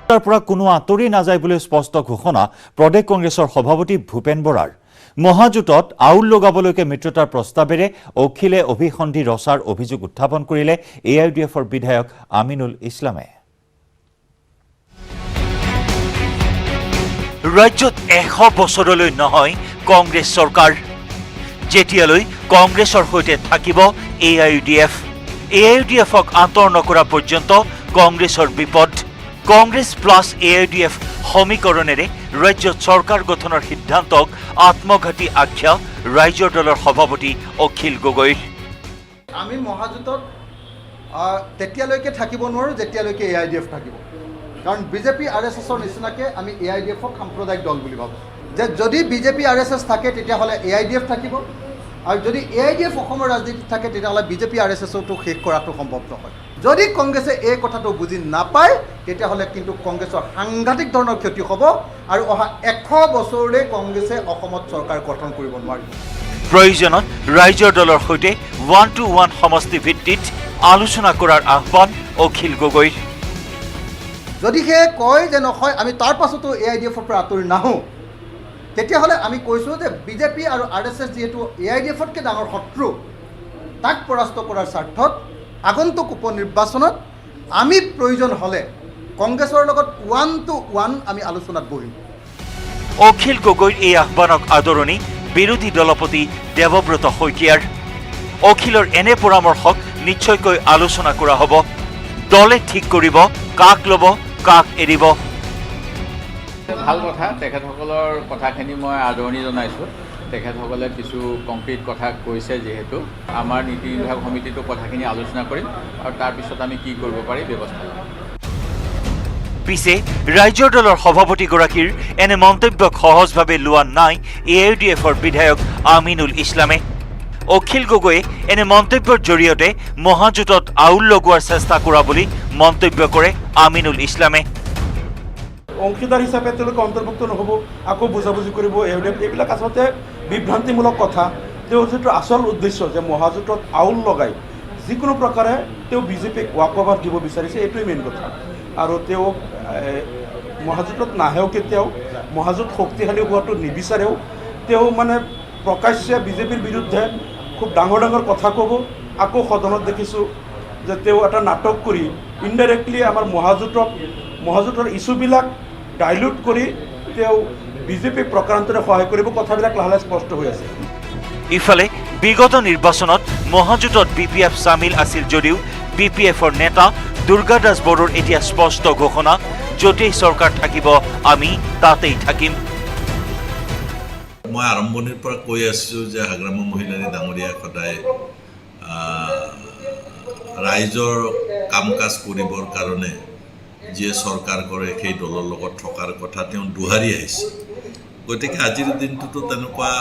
তাৰ পৰা কোনো আঁতৰি নাযায় বুলি স্পষ্ট ঘোষণা প্ৰদেশ কংগ্ৰেছৰ সভাপতি ভূপেন বৰাৰ। মহাজোঁটত আউল লগাবলৈকে মিত্ৰতাৰ প্ৰস্তাৱেৰে অখিলে অভিসন্ধি ৰচাৰ অভিযোগ উত্থাপন কৰিলে AIUDFৰ বিধায়ক আমিনুল ইছলামে। ৰাজ্যত 100 বছৰলৈ নহয় কংগ্ৰেছ চৰকাৰ। যেতিয়ালৈ কংগ্ৰেছৰ সৈতে থাকিব AIUDFক আঁতৰ নকৰা পৰ্যন্ত কংগ্ৰেছৰ বিপদ। কংগ্ৰেছ প্লাছ AIUDF সমীকৰণেৰে ৰাজ্যত চৰকাৰ গঠনৰ সিদ্ধান্তক আত্মঘাতী আখ্যা ৰাইজৰ দলৰ সভাপতি অখিল গগৈৰ। আমি মহাজোঁটত তেতিয়ালৈকে থাকিব নোৱাৰোঁ যেতিয়ালৈকে AIUDF থাকিব, কাৰণ বিজেপি RSSৰ নিচিনাকৈ আমি AIUDFক সাম্প্ৰদায়িক দল বুলি ভাবোঁ যে যদি বিজেপি RSS থাকে তেতিয়াহ'লে AIUDF থাকিব, আৰু যদি AIUDF অসমৰ ৰাজনীতিত থাকে তেতিয়াহ'লে বিজেপি RSSটো শেষ কৰাটো সম্ভৱ নহয়। যদি কংগ্ৰেছে এই কথাটো বুজি নাপায় তেতিয়াহ'লে কিন্তু কংগ্ৰেছৰ সাংঘাতিক ধৰণৰ ক্ষতি হ'ব, আৰু অহা 100 বছৰলৈ কংগ্ৰেছে অসমত চৰকাৰ গঠন কৰিব নোৱাৰিব। প্ৰয়োজনত ৰাইজৰ দলৰ সৈতে 1-to-1 সমষ্টি ভিত্তিত আলোচনা কৰাৰ আহ্বান অখিল গগৈৰ। যদিহে কয় যে নহয় আমি তাৰ পাছতো AIUDFৰ পৰা আঁতৰি নাহোঁ, তেতিয়াহ'লে আমি কৈছোঁ যে বিজেপি আৰু RSS যিহেতু AIUDFতকৈ ডাঙৰ শত্ৰু, তাক পৰাস্ত কৰাৰ স্বাৰ্থত আগন্তুক উপনিৰ্বাচনত আমি প্ৰয়োজন হ'লে কংগ্ৰেছৰ লগত 1-to-1 আমি আলোচনাত বহিম। অখিল গগৈৰ এই আহ্বানক আদৰণি বিৰোধী দলপতি দেৱব্ৰত শইকীয়াৰ। অখিলৰ এনে পৰামৰ্শক নিশ্চয়কৈ আলোচনা কৰা হ'ব। দলে ঠিক কৰিব কাক ল'ব কাক এৰিব। ভাল কথা, তেখেতসকলৰ কথাখিনি মই আদৰণি জনাইছোঁ। তেখেতসকলে কিছু কংক্ৰিট কথা কৈছে, যিহেতু আমাৰ নীতি নিৰ্ধাৰক সমিতিটো কথাখিনি আলোচনা কৰিম আৰু তাৰপিছত আমি কি কৰিব পাৰি ব্যৱস্থা ল'ম। পিছে ৰাইজৰ দলৰ সভাপতিগৰাকীৰ এনে মন্তব্যক সহজভাৱে লোৱা নাই AIUDFৰ বিধায়ক আমিনুল ইছলামে। অখিল গগৈয়ে এনে মন্তব্যৰ জৰিয়তে মহাজোঁটত আউল লগোৱাৰ চেষ্টা কৰা বুলি মন্তব্য কৰে আমিনুল ইছলামে। অংশীদাৰ হিচাপে তেওঁলোকে অন্তৰ্ভুক্ত নহ'ব, আকৌ বুজাবুজি কৰিব AIUDF, এইবিলাক আচলতে বিভ্ৰান্তিমূলক কথা। তেওঁৰ যিটো আচল উদ্দেশ্য যে মহাজোঁটত আউল লগাই যিকোনো প্ৰকাৰে তেওঁ বিজেপিক ৱাকঅভাৰ দিব বিচাৰিছে, এইটোৱেই মেইন কথা। আৰু তেওঁ মহাজোঁটত নাহেও, কেতিয়াও মহাজোঁট শক্তিশালী হোৱাটো নিবিচাৰেও। তেওঁ মানে প্ৰকাশ্যে বিজেপিৰ বিৰুদ্ধে খুব ডাঙৰ ডাঙৰ কথা ক'ব। আকৌ সদনত দেখিছোঁ যে তেওঁ এটা নাটক কৰি ইনডাইৰেক্টলি আমাৰ মহাজোঁটৰ ইছ্যুবিলাক ডাইলুট কৰি তেওঁ বিজেপিক প্ৰকাৰান্তৰে সহায় কৰিব। কথাবিলাক লাহে লাহে স্পষ্ট হৈ আছে। ইফালে বিগত নিৰ্বাচনত মহাজোঁটত BPF চামিল আছিল যদিও BPFৰ নেতা দুৰ্গা দাস বড়োৰ এতিয়া স্পষ্ট ঘোষণা, য'তেই চৰকাৰ থাকিব আমি তাতেই থাকিম। মই আৰম্ভণিৰ পৰা কৈ আছোঁ যে হাগ্ৰামা মহিলাৰী ডাঙৰীয়া সদায় ৰাইজৰ কাম কাজ কৰিবৰ কাৰণে যিয়ে চৰকাৰ কৰে সেই দলৰ লগত থকাৰ কথা তেওঁ দোহাৰি আহিছে। গতিকে আজিৰ দিনটোতো তেনেকুৱা।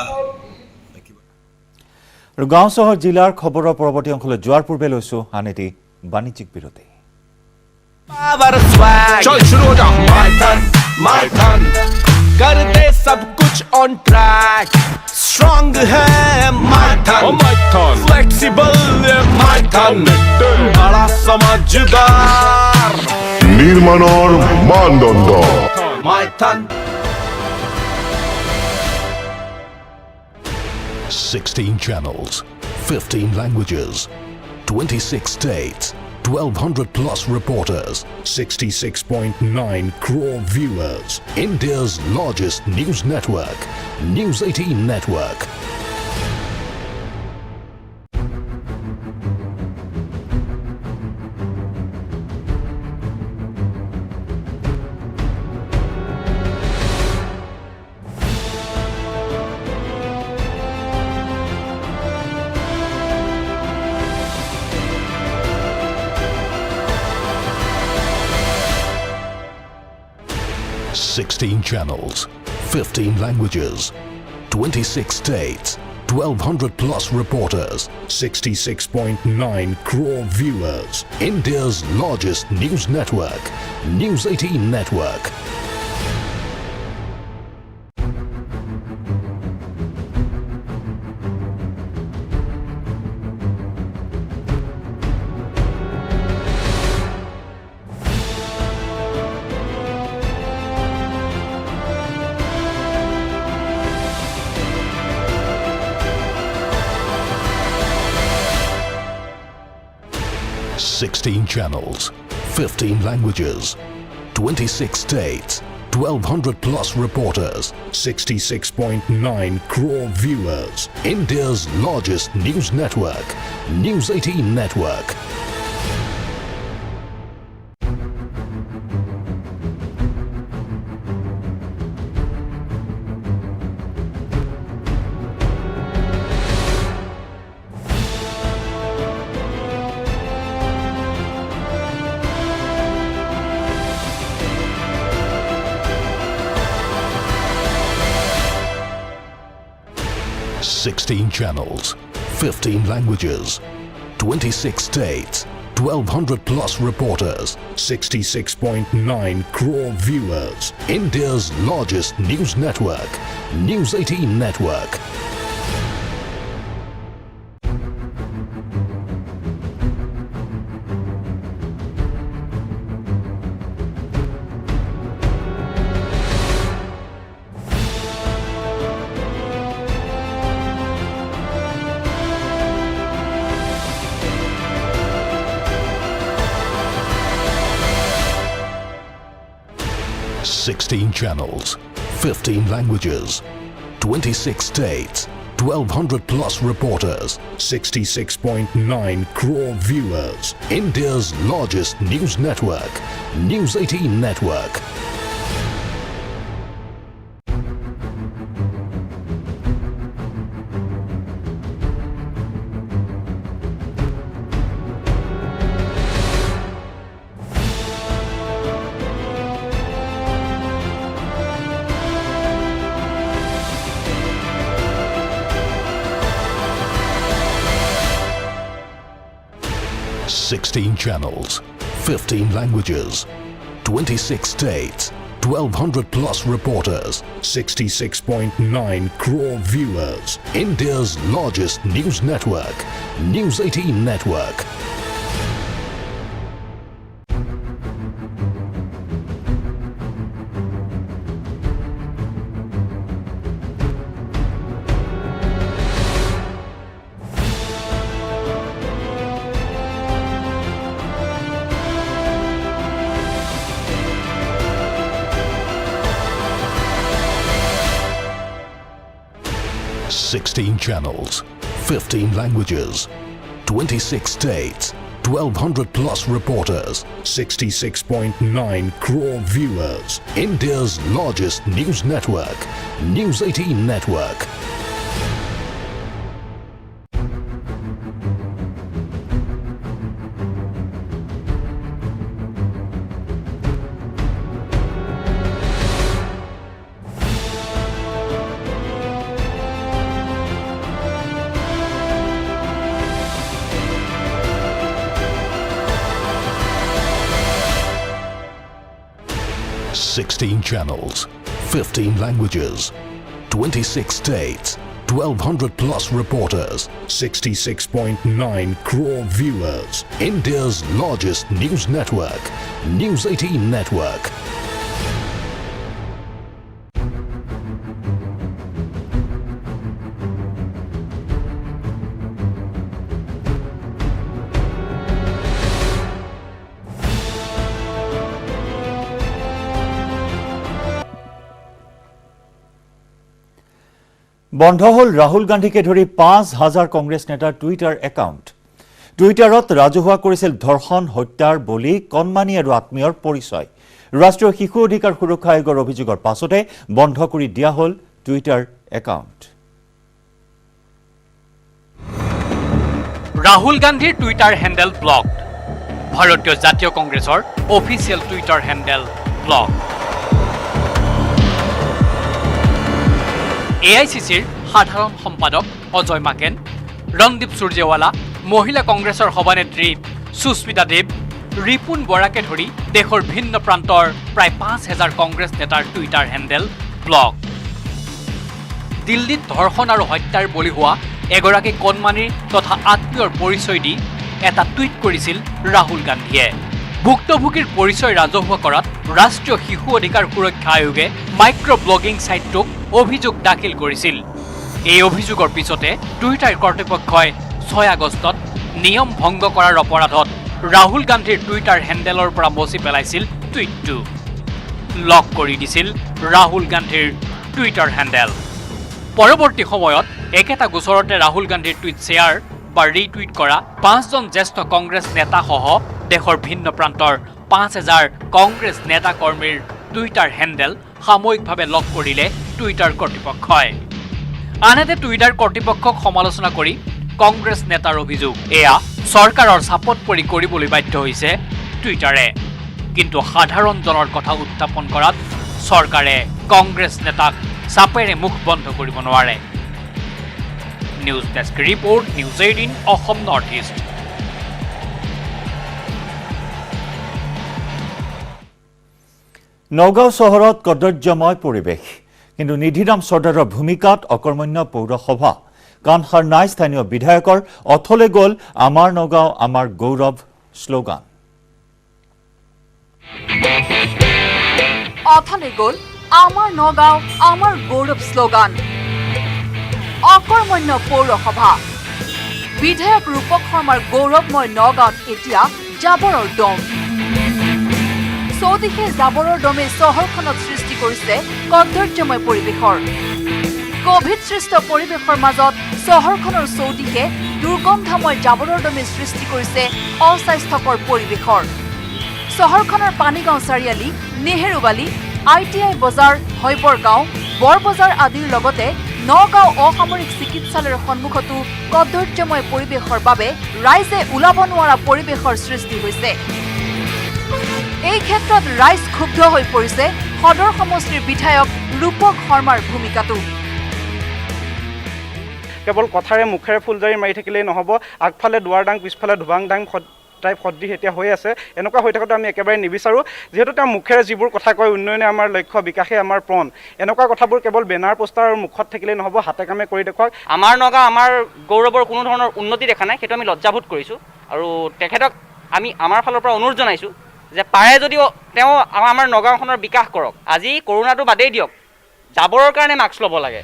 আৰু গাঁও চহৰ জিলাৰ খবৰৰ পৰৱৰ্তী অংশলৈ যোৱাৰ পূৰ্বে লৈছোঁ আন এটি বাণিজ্যিক বিৰতি। चल शुरू हो जा my turn कर दे सब कुछ on track strong है my turn flexible है my turn बड़ा समझदार নিৰ্মাণৰ মানদণ্ড my turn 16 channels 15 languages 26 states 1200 plus reporters, 66.9 crore viewers. India's largest news network, News 18 Network. Sixteen channels, 15 languages, 26 states, 1200 plus reporters, 66.9 crore viewers. India's largest news network, News 18 Network. 16 channels, 15 languages, 26 states, 1,200 plus reporters, 66.9 crore viewers. India's largest news network, News 18 Network. Sixteen channels, 15 languages, 26 states, 1,200 plus reporters, 66.9 crore viewers. India's largest news network, News 18 Network. Sixteen channels, 15 languages, 26 states, 1,200 plus reporters, 66.9 crore viewers. India's largest news network, News 18 Network. Sixteen channels, 15 languages, 26 states, 1,200 plus reporters, 66.9 crore viewers. India's largest news network, News 18 Network. Sixteen channels, 15 languages, 26 states, 1,200 plus reporters, 66.9 crore viewers. India's largest news network, News 18 Network. Sixteen channels, 15 languages, 26 states, 1,200 plus reporters, 66.9 crore viewers. India's largest news network, News 18 Network. বন্ধ হল রাহুল গান্ধীকে ধৰি ৫,০০০ কংগ্ৰেছ নেতাৰ Twitter account. টুইটাৰত ৰাজহুৱা কৰিছিল ধৰ্ষণ, হত্যাৰ বলি, কণমানি আৰু আত্মীয়ৰ পৰিচয়। ৰাষ্ট্ৰীয় শিশু অধিকাৰ সুৰক্ষা আয়োগৰ অভিযোগৰ পাছতে বন্ধ কৰি দিয়া হল টুইটাৰ একাউণ্ট। ৰাহুল গান্ধীৰ টুইটাৰ হেণ্ডেল ব্লক। ভাৰতীয় জাতীয় কংগ্ৰেছৰ অফিচিয়েল টুইটাৰ হেণ্ডেল ব্লক। AICCৰ সাধাৰণ সম্পাদক অজয় মাকেন, ৰণদীপ সূৰ্যেৱালা, মহিলা কংগ্ৰেছৰ সভানেত্ৰী সুস্মিতা দেৱ, ৰিপুণ বৰাকে ধৰি দেশৰ ভিন্ন প্ৰান্তৰ প্ৰায় ৫,০০০ কংগ্ৰেছ নেতাৰ টুইটাৰ হেণ্ডেল ব্লক। দিল্লীত ধৰ্ষণ আৰু হত্যাৰ বলি হোৱা এগৰাকী কণমানিৰ তথা আত্মীয়ৰ পৰিচয় দি এটা টুইট কৰিছিল ৰাহুল গান্ধীয়ে। ভুক্তভোগীৰ পৰিচয় ৰাজহুৱা কৰাত ৰাষ্ট্ৰীয় শিশু অধিকাৰ সুৰক্ষা আয়োগে মাইক্ৰ ব্লগিং ছাইটটোক অভিযোগ দাখিল কৰিছিল। এই অভিযোগৰ পিছতে টুইটাৰ কৰ্তৃপক্ষই ৬ আগষ্টত নিয়ম ভংগ কৰাৰ অপৰাধত ৰাহুল গান্ধীৰ টুইটাৰ হেণ্ডেলৰ পৰা মচি পেলাইছিল টুইটটো। লক কৰি দিছিল ৰাহুল গান্ধীৰ টুইটাৰ হেণ্ডেল। পৰৱৰ্তী সময়ত একেটা গোচৰতে ৰাহুল গান্ধীৰ টুইট শ্বেয়াৰ বা ৰিটুইট কৰা 5জন জ্যেষ্ঠ কংগ্ৰেছ নেতাসহ দেশৰ ভিন্ন প্ৰান্তৰ 5,000 কংগ্ৰেছ নেতা কৰ্মীৰ টুইটাৰ হেণ্ডেল সাময়িকভাৱে লক কৰিলে টুইটাৰ কৰ্তৃপক্ষই। আনহাতে টুইটাৰ কৰ্তৃপক্ষক সমালোচনা কৰি কংগ্ৰেছ নেতাৰ অভিযোগ, এয়া চৰকাৰৰ চাপত পৰি কৰিবলৈ বাধ্য হৈছে টুইটাৰে। কিন্তু সাধাৰণজনৰ কথা উত্থাপন কৰাত চৰকাৰে কংগ্ৰেছ নেতাক চাপেৰে মুখ বন্ধ কৰিব নোৱাৰে। News desk report, news 18 Assam north east. Nagaon চহৰত কদৰ্যময় পৰিৱেশ, কিন্তু নিধিৰাম চৰ্দাৰৰ ভূমিকাত অকৰ্মণ্য পৌৰসভা। কাণ সাৰ নাই স্থানীয় বিধায়কৰ। অথলে গ'ল আমাৰ নগাঁও আমাৰ গৌৰৱ শ্লোগান। অথলে গ'ল আমাৰ নগাঁও আমাৰ গৌৰৱ শ্লোগান। অকৰ্মণ্য পৌৰসভা। বিধায়ক ৰূপক শৰ্মাৰ গৌৰৱময় নগাঁৱত এতিয়া জাবৰৰ দম। চৌদিশে জাবৰৰ দমে চহৰখনত সৃষ্টি কৰিছে কদৰ্যময় পৰিৱেশৰ। কোভিড সৃষ্ট পৰিৱেশৰ মাজত চহৰখনৰ চৌদিশে দুৰ্গন্ধময় জাবৰৰ দমে সৃষ্টি কৰিছে অস্বাস্থ্যকৰ পৰিৱেশৰ। চহৰখনৰ পানীগাঁও চাৰিআলি, নেহেৰুবালি, ITI বজাৰ, হৈবৰ গাঁও, বৰবজাৰ আদিৰ লগতে নগাঁও অসামৰিক চিকিৎসালয়ৰ সন্মুখতো কদৰ্যময় পৰিৱেশৰ বাবে ৰাইজে ওলাব নোৱাৰা পৰিৱেশৰ সৃষ্টি হৈছে। এই ক্ষেত্ৰত ৰাইজ ক্ষুব্ধ হৈ পৰিছে সদৰ সমষ্টিৰ বিধায়ক ৰূপক শৰ্মাৰ ভূমিকাটো। কেৱল কথাৰে মুখেৰে ফুলজাৰি মাৰি থাকিলেই নহ'ব, আগফালে দুৱাৰ ডাং পিছফালে ধুবাং ডাং টাইপ সদৃশ এতিয়া হৈ আছে। এনেকুৱা হৈ থকাটো আমি একেবাৰে নিবিচাৰোঁ। যিহেতু তেওঁ মুখেৰে যিবোৰ কথা কয়, উন্নয়নে আমাৰ লক্ষ্য, বিকাশে আমাৰ প্ৰাণ, এনেকুৱা কথাবোৰ কেৱল বেনাৰ পোষ্টাৰ আৰু মুখত থাকিলেই নহ'ব, হাতে কামে কৰি দেখুৱাওক। আমাৰ নগাঁও আমাৰ গৌৰৱৰ কোনো ধৰণৰ উন্নতি দেখা নাই, সেইটো আমি লজ্জাবোধ কৰিছোঁ। আৰু তেখেতক আমি আমাৰ ফালৰ পৰা অনুৰোধ জনাইছোঁ যে পাৰে যদিও তেওঁ আমাৰ নগাঁওখনৰ বিকাশ কৰক। আজি কৰোণাটো বাদেই দিয়ক, জাবৰৰ কাৰণে মাস্ক ল'ব লাগে।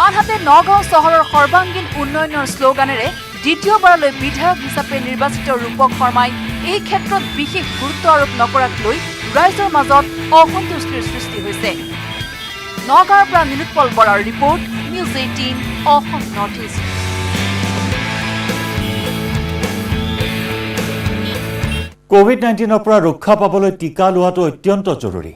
আনহাতে নগাঁও চহৰৰ সৰ্বাংগীন উন্নয়নৰ শ্লোগানেৰে দ্বিতীয়বাৰলৈ বিধায়ক হিচাপে নিৰ্বাচিত ৰূপক শৰ্মাই এই ক্ষেত্ৰত বিশেষ গুৰুত্ব আৰোপ নকৰাক লৈ ৰাইজৰ মাজত অসন্তুষ্টিৰ সৃষ্টি হৈছে। নগাঁৱৰ পৰা নীলোৎপল বৰাৰ report, news 18 Assam north east. কোভিড-19ৰ পৰা ৰক্ষা পাবলৈ টীকা লোৱাটো অত্যন্ত জৰুৰী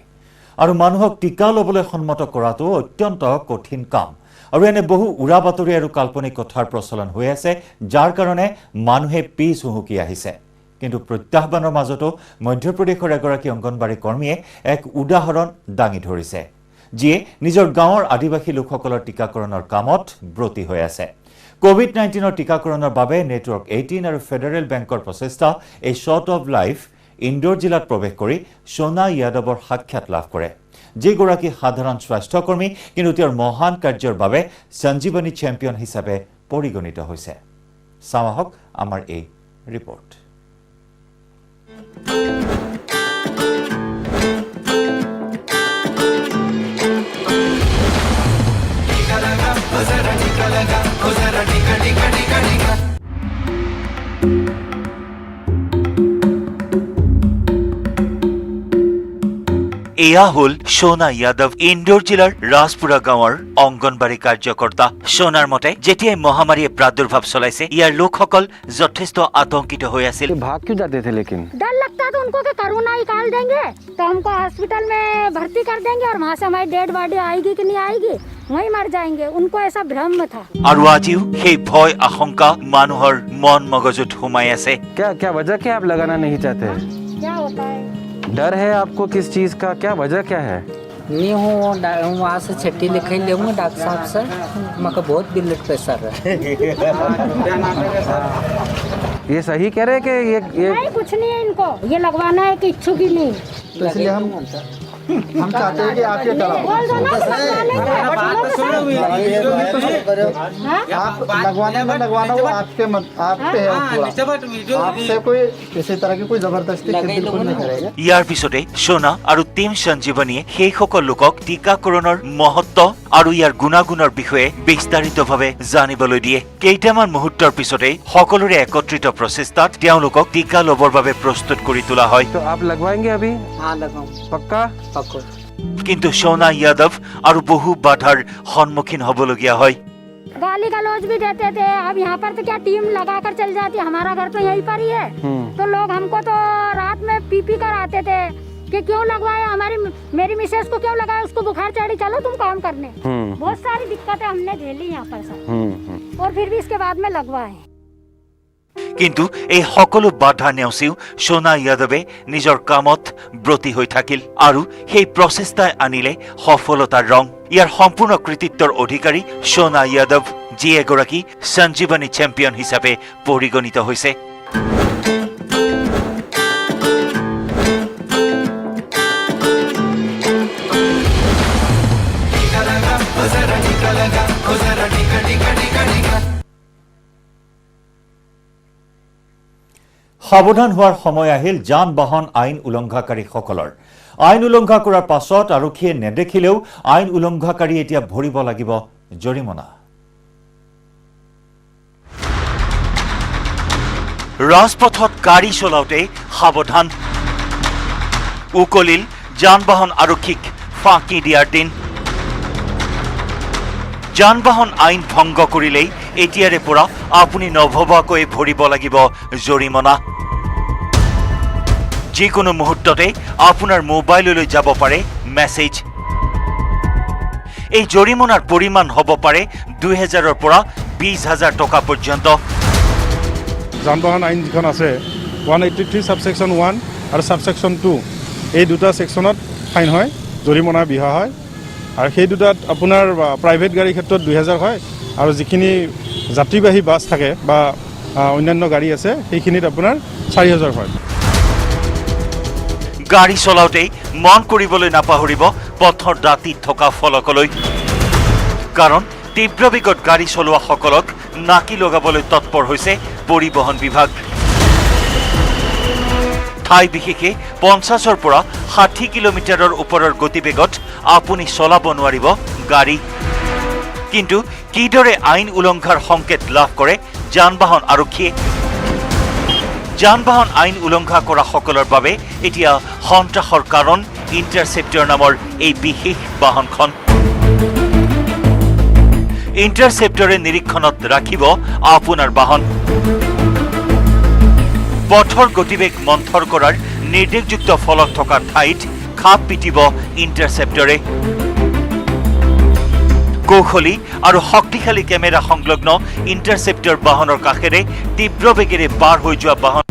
আৰু মানুহক টীকা ল'বলৈ সন্মত কৰাটো অত্যন্ত কঠিন কাম। আৰু এনে বহু উৰা বাতৰি আৰু কাল্পনিক কথাৰ প্ৰচলন হৈ আছে, যাৰ কাৰণে মানুহে পিছ হুহুকি আহিছে। কিন্তু প্ৰত্যাহ্বানৰ মাজতো মধ্যপ্ৰদেশৰ এগৰাকী অংগনবাড়ী কৰ্মীয়ে এক উদাহৰণ দাঙি ধৰিছে, যিয়ে নিজৰ গাঁৱৰ আদিবাসী লোকসকলৰ টীকাকৰণৰ কামত ব্ৰতী হৈ আছে। কোভিড-19ৰ টীকাকৰণৰ বাবে নেটৱৰ্ক 18 আৰু ফেডাৰেল বেংকৰ প্ৰচেষ্টা এই শ্বট অৱ লাইফ ইন্দোৰ জিলাত প্ৰৱেশ কৰি সোনা যাদৱৰ সাক্ষাৎ লাভ কৰে, যিগৰাকী সাধাৰণ স্বাস্থ্যকৰ্মী, কিন্তু তেওঁৰ মহান কাৰ্যৰ বাবে সঞ্জীৱনী চেম্পিয়ন হিচাপে পৰিগণিত হৈছে। চাওঁ আহক আমাৰ এই ৰিপৰ্ট। এয়া হ'ল সোনা যাদৱ, ইন্দোৰ জিলাৰ ৰাজপুৰা গাঁৱৰ অংগনবাড়ী কাৰ্যকৰ্তা। সোনাৰ মতে যেতিয়াই মহামাৰীয়ে প্ৰাদুৰ্ভাৱ চলাইছে, ইয়াৰ লোকসকল যথেষ্ট আতংকিত হৈ আছিল। भाग क्यों जाते थे लेकिन? डर लगता था उनको कि कोरोना निकाल देंगे तो हमको हॉस्पिटल में भर्ती कर देंगे और वहाँ से हमारी डेड बॉडी आएगी कि नहीं आएगी, वहीं मर जाएंगे। उनको ऐसा भ्रम था। আৰু আজিও সেই ভয় আশংকা মানুহৰ মন মগজুত সোমাই আছে। क्या क्या वजह क्या आप लगाना नहीं चाहते? क्या होता है? डर है आपको किस चीज का? क्या वजह क्या है? नहीं हूँ वहाँ से छुट्टी लिख लूँगा डॉक्टर साहब से, मगर बहुत ब्लड प्रेशर है। ये सही कह रहे कि ये नहीं, कुछ नहीं है इनको, ये लगवाना है कि इच्छुक ही नहीं। इसलिए हम चाहते हैं कि आप ये बोल दो ना, आप लगवाने में लगवाना वो आपके आप पे है पूरा। आपसे कोई किसी तरह की कोई जबरदस्ती बिल्कुल नहीं करेगा। ইয়াৰ পিছতে সোনা আৰু টিম সঞ্জীৱনীয়ে সেইসকল লোকক টীকাকৰণৰ মহত্ব আৰু ইয়াৰ গুণাগুণৰ বিষয়ে বিস্তাৰিতভাৱে জানিবলৈ দিয়ে। কেইটামান মুহূৰ্তৰ পিছতেই সকলোৰে একত্ৰিত প্ৰচেষ্টাত তেওঁলোকক টিকা ল'বৰ বাবে প্ৰস্তুত কৰি তোলা হয়। तो आप लगवाएंगे अभी? हाँ लगाऊं पक्का? पक्का। কিন্তু সোনা यादव আৰু বহু বাধাৰ সন্মুখীন হ'বলগীয়া হয়। गाली गलौज भी देते थे। अब यहाँ पर तो क्या टीम लगा कर चल जाती, हमारा घर तो यहीं पर ही है। तो लोग हमको तो रात में पी कर आते थे कि क्यों लगवाया, मेरी मिसेस को क्यों लगाया, उसको बुखार चढ़ी, चलो तुम काम करने। बहुत सारी दिक्कतें हमने झेली यहाँ पर सर, और फिर भी इसके बाद में लगवाए। কিন্তু এই সকলো বাধা নেওচিও সোনা यादवे নিজৰ কামত ব্ৰতী হৈ থাকিল আৰু সেই প্ৰচেষ্টাই আনিলে সফলতাৰ ৰং। ইয়াৰ সম্পূৰ্ণ কৃতিত্বৰ অধিকাৰী সোনা यादव, যি এগৰাকী সঞ্জীৱনী চেম্পিয়ন হিচাপে পৰিগণিত হৈছে। সাৱধান হোৱাৰ সময় আহিল যান বাহন আইন উলংঘাকাৰীসকলৰ। আইন উলংঘা কৰাৰ পাছত আৰক্ষীয়ে নেদেখিলেও আইন উলংঘাকাৰী এতিয়া ভৰিব লাগিব জৰিমনা। ৰাজপথত গাড়ী চলাওঁতে সাৱধান, উকলিল যান বাহন আৰক্ষীক ফাঁকি দিয়াৰ দিন। যান বাহন আইন ভংগ কৰিলেই এতিয়াৰে পৰা আপুনি নভবাকৈ ভৰিব লাগিব জৰিমনা। যিকোনো মুহূৰ্ততে আপোনাৰ মোবাইললৈ যাব পাৰে মেছেজ। এই জৰিমনাৰ পৰিমাণ হ'ব পাৰে ২,০০০ৰ পৰা ২০,০০০ টকা পৰ্যন্ত। যান বাহন আইন যিখন আছে 183 ছাবছেকশ্যন 1 আৰু ছাবছেকশ্যন 2, এই দুটা ছেকশ্যনত ফাইন হয়, জৰিমনা বিহা হয়। আৰু সেই দুটাত আপোনাৰ প্ৰাইভেট গাড়ীৰ ক্ষেত্ৰত ২,০০০ হয়, আৰু যিখিনি যাত্ৰীবাহী বাছ থাকে বা অন্যান্য গাড়ী আছে সেইখিনিত আপোনাৰ ৪,০০০ হয়। গাড়ী চলাওঁতেই মন কৰিবলৈ নাপাহৰিব পথৰ দাঁতিত থকা ফলকলৈ, কাৰণ তীব্ৰ বেগত গাড়ী চলোৱাসকলক নাকি লগাবলৈ তৎপৰ হৈছে পৰিবহণ বিভাগ। ঠাই বিশেষে ৫০ৰ পৰা ৬০ কিলোমিটাৰৰ ওপৰৰ গতিবেগত আপুনি চলাব নোৱাৰিব গাড়ী। কিন্তু কিদৰে আইন উলংঘাৰ সংকেত লাভ কৰে যান বাহন আৰক্ষীয়ে? যান বাহন আইন উলংঘা কৰা সকলৰ বাবে এতিয়া সন্ত্ৰাসৰ কাৰণ ইণ্টাৰচেপ্টৰ নামৰ এই বিশেষ বাহনখন। ইণ্টাৰচেপ্টৰে নিৰীক্ষণত ৰাখিব আপোনাৰ বাহন। পথৰ গতিবেগ মন্থৰ কৰাৰ নিৰ্দেশযুক্ত ফলক থকা ঠাইত খাপ পিটিব ইণ্টাৰচেপ্টৰে। কৌশলী আৰু শক্তিশালী কেমেৰা সংলগ্ন ইণ্টাৰচেপ্টৰ বাহনৰ কাষেৰে তীব্ৰ বেগেৰে পাৰ হৈ যোৱা বাহন